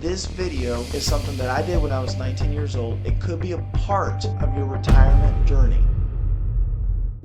This video is something that I did when I was 19 years old. It could be a part of your retirement journey.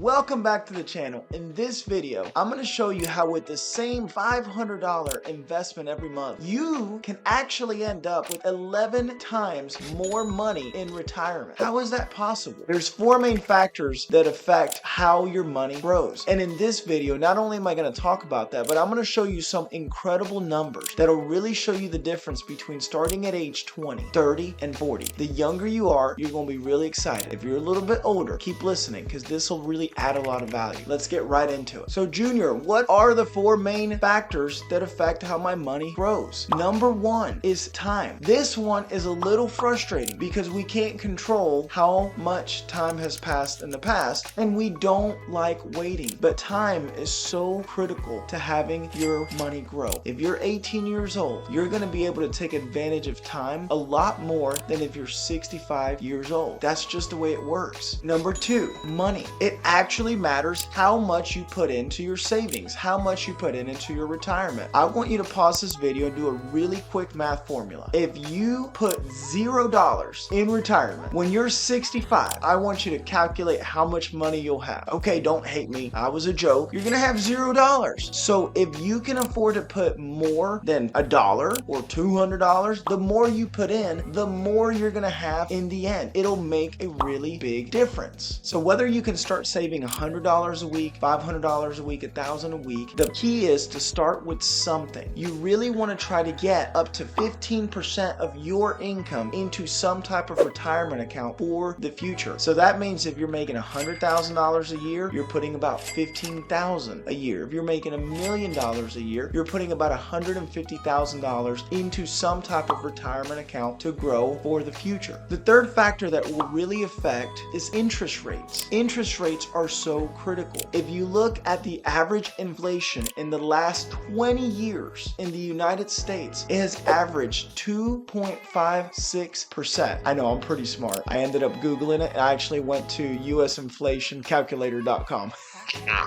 Welcome back to the channel. In this video, I'm going to show you how with the same $500 investment every month, you can actually end up with 11 times more money in retirement. How is that possible? There's four main factors that affect how your money grows. And in this video, not only am I going to talk about that, but I'm going to show you some incredible numbers that'll really show you the difference between starting at age 20, 30, and 40. The younger you are, you're going to be really excited. If you're a little bit older, keep listening because this will really add a lot of value. Let's get right into it. So Junior, what are the four main factors that affect how my money grows? Number one is time. This one is a little frustrating because we can't control how much time has passed in the past and we don't like waiting. But time is so critical to having your money grow. If you're 18 years old, you're going to be able to take advantage of time a lot more than if you're 65 years old. That's just the way it works. Number two, money. It actually matters how much you put into your savings, how much you put into your retirement. I want you to pause this video and do a really quick math formula. If you put $0 in retirement when you're 65, I want you to calculate how much money you'll have. Okay, don't hate me. I was a joke. You're gonna have $0. So if you can afford to put more than $1 or $200, the more you put in, the more you're gonna have in the end. It'll make a really big difference. So whether you can start saving $100 a week, $500 a week, $1,000 a week, the key is to start with something. You really want to try to get up to 15% of your income into some type of retirement account for the future. So that means if you're making $100,000 a year, you're putting about $15,000 a year. If you're making $1 million a year, you're putting about $150,000 into some type of retirement account to grow for the future. The third factor that will really affect is interest rates. Interest rates are so critical. If you look at the average inflation in the last 20 years in the United States, it has averaged 2.56%. I know, I'm pretty smart. I ended up Googling it and I actually went to usinflationcalculator.com.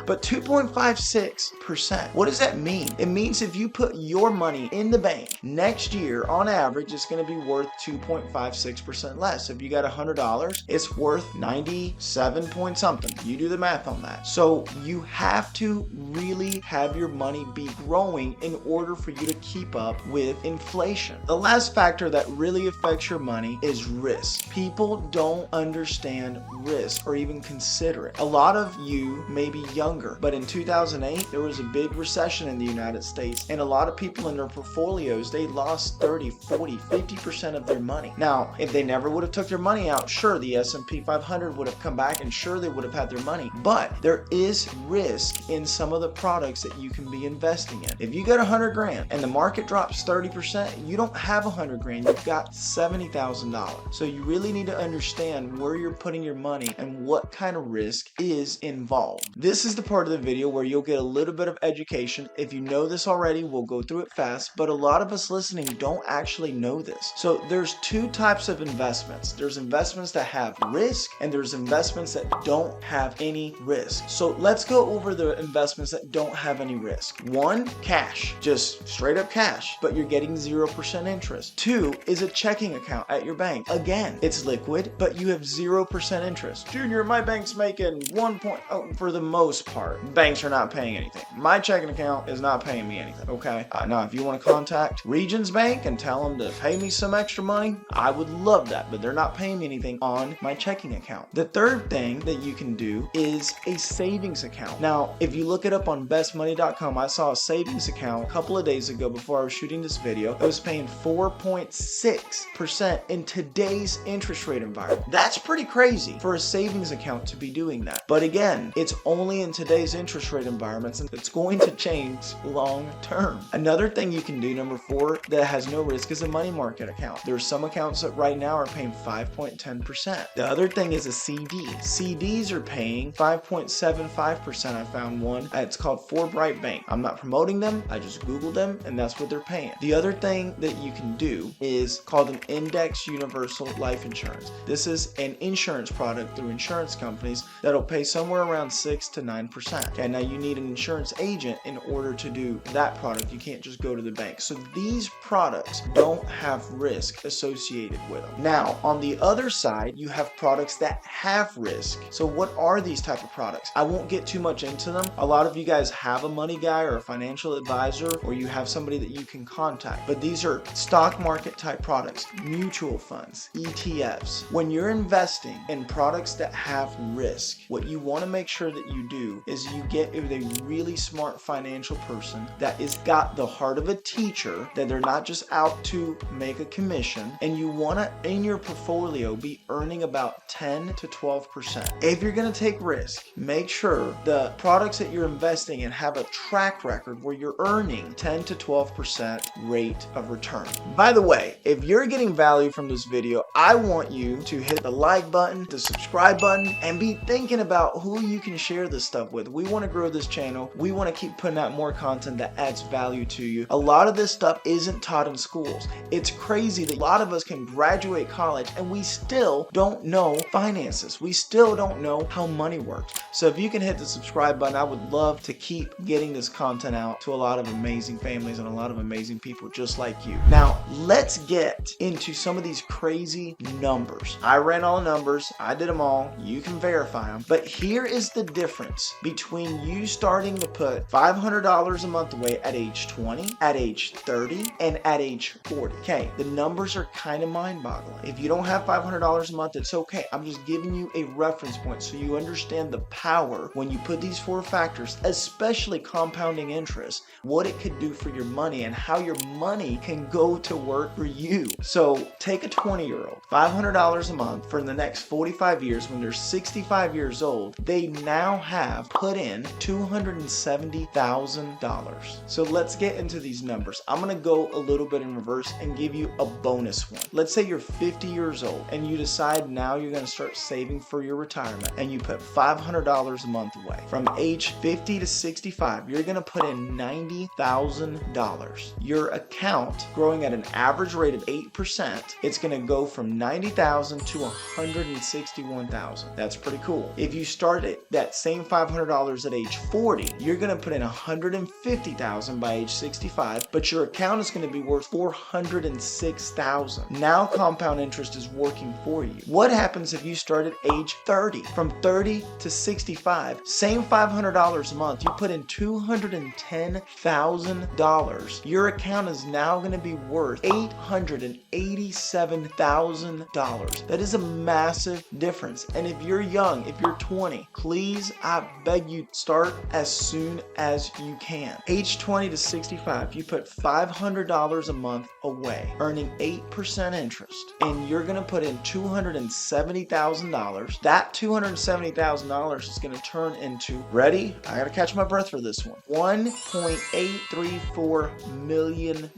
But 2.56%. What does that mean? It means if you put your money in the bank next year, on average, it's going to be worth 2.56% less. If you got $100, it's worth 97 point something. You do the math on that. So you have to really have your money be growing in order for you to keep up with inflation. The last factor that really affects your money is risk. People don't understand risk or even consider it. A lot of you may be younger, but in 2008 there was a big recession in the United States and a lot of people in their portfolios, they lost 30, 40, 50% of their money. Now, if they never would have took their money out, sure, the S&P 500 would have come back and sure they would have had their money, but there is risk in some of the products that you can be investing in. If you got 100 grand and the market drops 30%, you don't have 100 grand, you've got $70,000. So you really need to understand where you're putting your money and what kind of risk is involved. This is the part of the video where you'll get a little bit of education. If you know this already, we'll go through it fast, but a lot of us listening don't actually know this. So there's two types of investments. There's investments that have risk and there's investments that don't have any risk. So let's go over the investments that don't have any risk. One, cash, just straight up cash, but you're getting 0% interest. Two is a checking account at your bank. Again, it's liquid, but you have 0% interest. Junior, my bank's making 1.0 for the most part. Banks are not paying anything. My checking account is not paying me anything, okay? Now, if you want to contact Regions Bank and tell them to pay me some extra money, I would love that, but they're not paying me anything on my checking account. The third thing that you can do is a savings account. Now, if you look it up on bestmoney.com, I saw a savings account a couple of days ago before I was shooting this video. I was paying 4.6% in today's interest rate environment. That's pretty crazy for a savings account to be doing that. But again, it's only in today's interest rate environments and it's going to change long term. Another thing you can do, number four, that has no risk is a money market account. There are some accounts that right now are paying 5.10%. The other thing is a CD. CDs are paying 5.75%. I found one. It's called Forbright Bank. I'm not promoting them. I just Googled them and that's what they're paying. The other thing that you can do is called an index universal life insurance. This is an insurance product through insurance companies that'll pay somewhere around 6 6 to 9%. Okay, now you need an insurance agent in order to do that product. You can't just go to the bank. So these products don't have risk associated with them. Now, on the other side, you have products that have risk. So what are these type of products? I won't get too much into them. A lot of you guys have a money guy or a financial advisor, or you have somebody that you can contact. But these are stock market type products, mutual funds, ETFs. When you're investing in products that have risk, what you want to make sure that you do is you get with a really smart financial person that is got the heart of a teacher, that they're not just out to make a commission, and you want to, in your portfolio, be earning about 10 to 12%. If you're going to take risk, make sure the products that you're investing in have a track record where you're earning 10 to 12% rate of return. By the way, if you're getting value from this video, I want you to hit the like button, the subscribe button, and be thinking about who you can share this stuff with. We want to grow this channel. We want to keep putting out more content that adds value to you. A lot of this stuff isn't taught in schools. It's crazy that a lot of us can graduate college and we still don't know finances. We still don't know how money works. So if you can hit the subscribe button, I would love to keep getting this content out to a lot of amazing families and a lot of amazing people just like you. Now, let's get into some of these crazy numbers. I ran all the numbers. I did them all. You can verify them. But here is the difference between you starting to put $500 a month away at age 20, at age 30, and at age 40. Okay, the numbers are kind of mind-boggling. If you don't have $500 a month, it's okay. I'm just giving you a reference point so you understand the power when you put these four factors, especially compounding interest, what it could do for your money and how your money can go to work for you. So take a 20-year-old, $500 a month for the next 45 years. When they're 65 years old, they now have put in $270,000. So let's get into these numbers. I'm going to go a little bit in reverse and give you a bonus one. Let's say you're 50 years old and you decide now you're going to start saving for your retirement, and you put $500 a month away. From age 50 to 65, you're going to put in $90,000. Your account growing at an average rate of 8%, it's going to go from $90,000 to $161,000. That's pretty cool. If you start at that same $500 at age 40, you're going to put in $150,000 by age 65, but your account is going to be worth $406,000. Now compound interest is working for you. What happens if you start at age 30? From 30 to 65, same $500 a month, you put in $210,000. Your account is now going to be worth $887,000. That is a massive difference. And if you're young, if you're 20, please, I beg you, start as soon as you can. Age 20 to 65, you put $500 a month away, earning 8% interest, and you're going to put in $270,000. That $270,000 is going to turn into, ready? I got to catch my breath for this one, $1.834 million.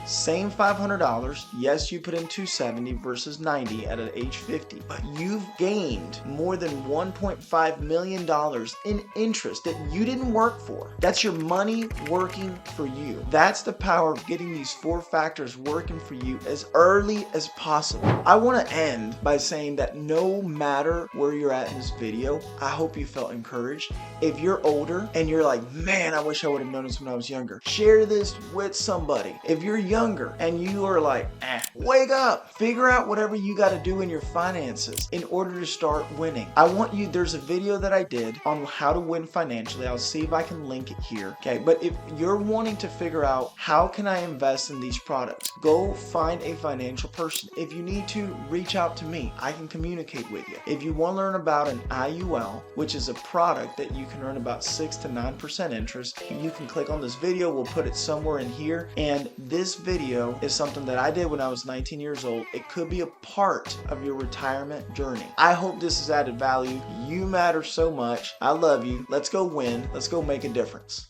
Same $500. Yes, you put in $270 versus $90 at an age 50, but you've gained more than $1.5 million in interest that you didn't work for. That's your money working for you. That's the power of getting these four factors working for you as early as possible. I want to end by saying that no matter where you're at in this video, I hope you felt encouraged. If you're older and you're like, man, I wish I would have known this when I was younger, share this with somebody. If you're younger and you are like, wake up, figure out whatever you got to do in your finances in order to start winning. I want you, there's a video that I did on how to win financially. I'll see if I can link it here. Okay, but if you're wanting to figure out how can I invest in these products, go find a financial person. If you need to, reach out to me. I can communicate with you. If you want to learn about an IUL, which is a product that you can earn about 6 to 9% interest, you can click on this video. We'll put it somewhere in here. And this video is something that I did when I was 19 years old. It could be a part of your retirement journey. I hope this has added value. You matter so much. I love you. Let's go win. Let's go make a difference.